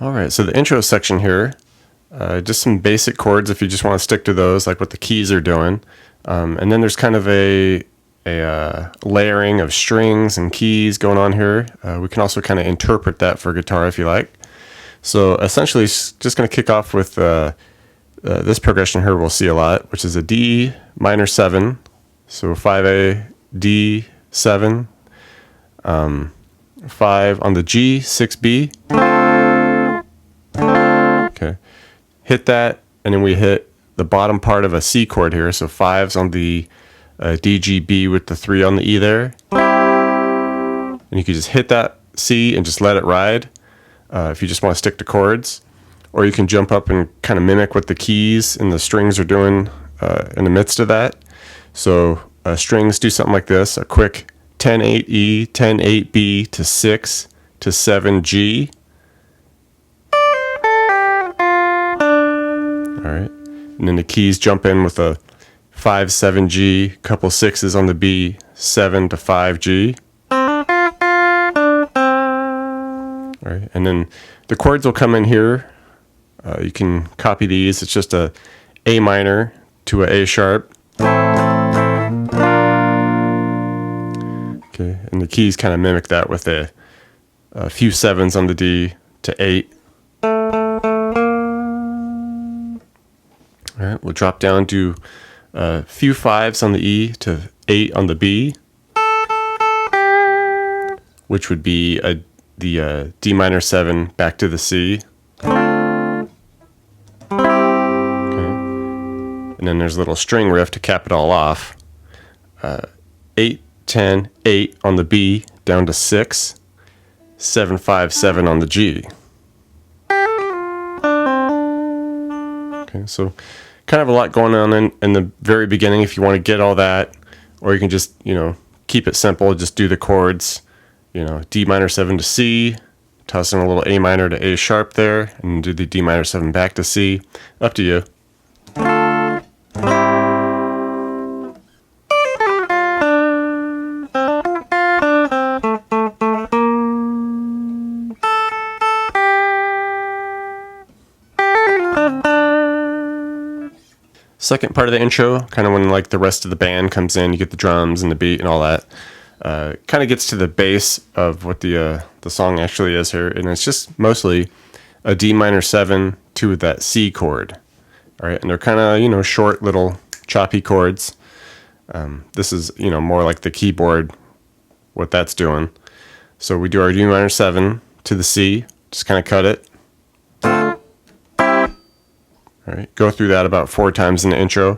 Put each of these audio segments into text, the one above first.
Alright, so the intro section here, just some basic chords if you just want to stick to those, like what the keys are doing. And then there's kind of a layering of strings and keys going on here. We can also kind of interpret that for guitar if you like. So essentially, it's just going to kick off with this progression here we'll see a lot, which is a D minor 7, so 5A, D, 7, 5 on the G, 6B. Okay, hit that, and then we hit the bottom part of a C chord here, so 5's on the D, G, B with the 3 on the E there. And you can just hit that C and just let it ride if you just want to stick to chords. Or you can jump up and kind of mimic what the keys and the strings are doing in the midst of that. So strings do something like this, a quick 10-8 E, 10-8 B to 6 to 7 G. Alright, and then the keys jump in with a 5-7 G, couple 6's on the B, 7 to 5 G. Alright, and then the chords will come in here. You can copy these. It's just a A minor to a A sharp. Okay, and the keys kind of mimic that with a few 7's on the D to 8. All right, we'll drop down to a few 5's on the E to 8 on the B, which would be the D minor 7 back to the C. Okay. And then there's a little string riff to cap it all off. 8, 10, 8 on the B down to 6, 7, 5, 7 on the G. Okay, so kind of a lot going on in the very beginning if you want to get all that, or you can just, keep it simple, just do the chords, D minor 7 to C, toss in a little A minor to A sharp there, and do the D minor 7 back to C. Up to you. Second part of the intro, kind of when like the rest of the band comes in, you get the drums and the beat and all that. Kind of gets to the base of what the song actually is here, and it's just mostly a D minor 7 to that C chord. All right, and they're kind of short little choppy chords. This is more like the keyboard, what that's doing. So we do our D minor 7 to the C, just kind of cut it. All right, go through that about 4 times in the intro,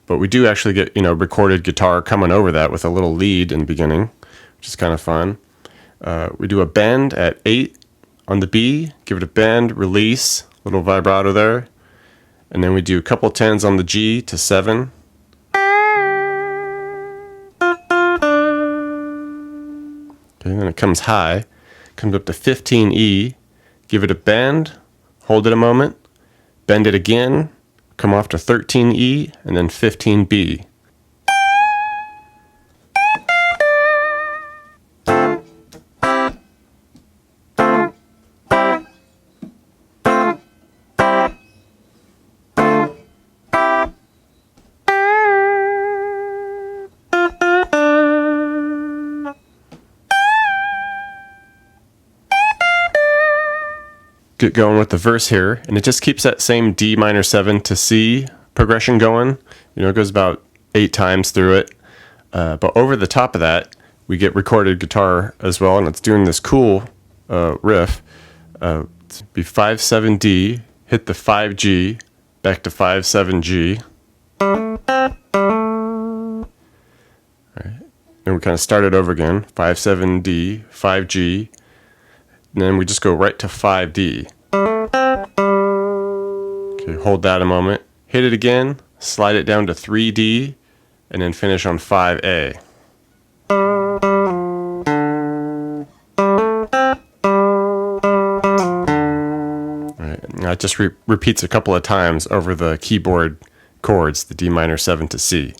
but we do actually get recorded guitar coming over that with a little lead in the beginning, which is kind of fun. We do a bend at 8 on the B, give it a bend, release, little vibrato there, and then we do a couple 10's on the G to 7. Okay, then it comes high, comes up to 15 E, give it a bend, hold it a moment. Bend it again, come off to 13 E, and then 15 B. Get going with the verse here, and it just keeps that same D minor 7 to C progression going. It goes about 8 times through it, but over the top of that we get recorded guitar as well, and it's doing this cool riff. Be 5 7 D, hit the 5 G, back to 5 7 G. All right. Then we kind of start it over again. 5 7 D, 5 G, and then we just go right to 5 D. Okay, hold that a moment. Hit it again, slide it down to 3 D, and then finish on 5 A. It just repeats a couple of times over the keyboard chords, the D minor 7 to C.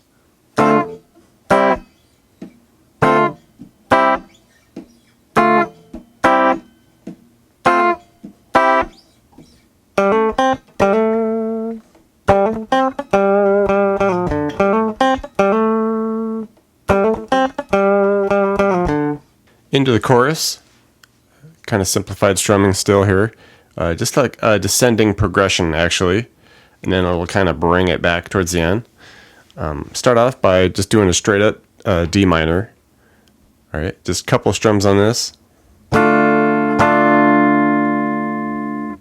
Into the chorus, kind of simplified strumming still here. Just like a descending progression actually, and then it'll kind of bring it back towards the end. Start off by just doing a straight up D minor. All right, just a couple strums on this.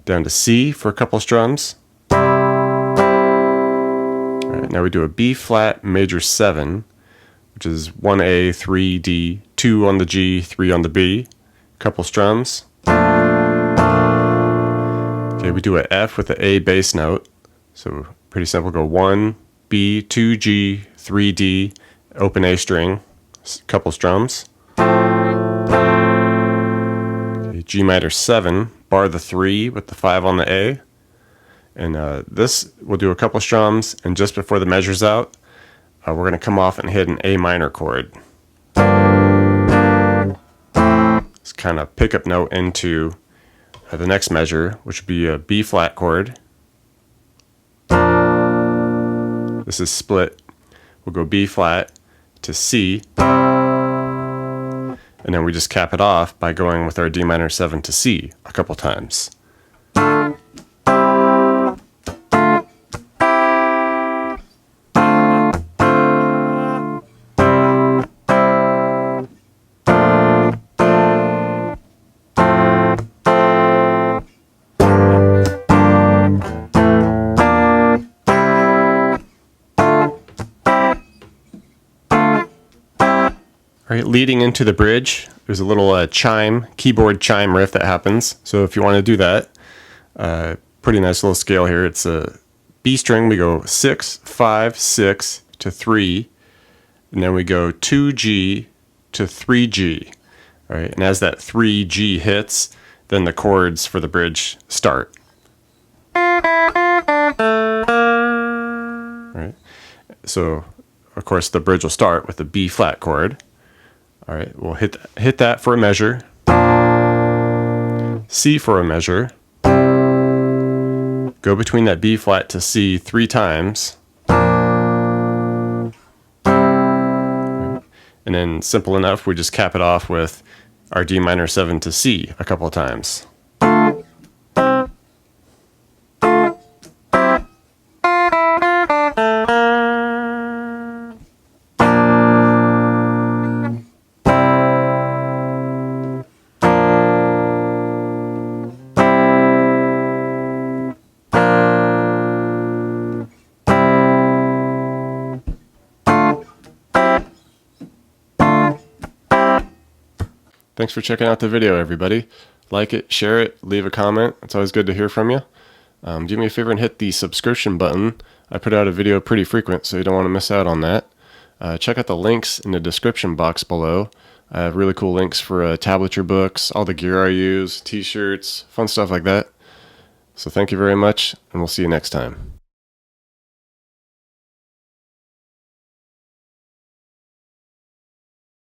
Down to C for a couple strums. All right, now we do a B flat major 7, which is 1A, 3 D, 2 on the G, 3 on the B. Couple strums. Okay, we do an F with an A bass note. So pretty simple. Go 1, B, 2 G, 3 D, open A string, couple strums. Okay, G minor 7, bar the 3 with the 5 on the A. And this, we'll do a couple strums, and just before the measure's out, we're going to come off and hit an A minor chord. It's kind of pickup note into the next measure, which would be a B flat chord. This is split. We'll go B flat to C, and then we just cap it off by going with our D minor 7 to C a couple times. All right, leading into the bridge, there's a little keyboard chime riff that happens. So if you want to do that, pretty nice little scale here. It's a B string. We go 6, 5, 6 to 3, and then we go 2G to 3G. All right, and as that 3G hits, then the chords for the bridge start. All right, so of course the bridge will start with the B flat chord. All right, we'll hit that for a measure, C for a measure, go between that B flat to C 3 times, right. And then simple enough, we just cap it off with our D minor 7 to C a couple of times. Thanks for checking out the video, everybody. Like it, share it, leave a comment. It's always good to hear from you. Do me a favor and hit the subscription button. I put out a video pretty frequent, so you don't want to miss out on that. Check out the links in the description box below. I have really cool links for tablature books, all the gear I use, t-shirts, fun stuff like that. So thank you very much, and we'll see you next time.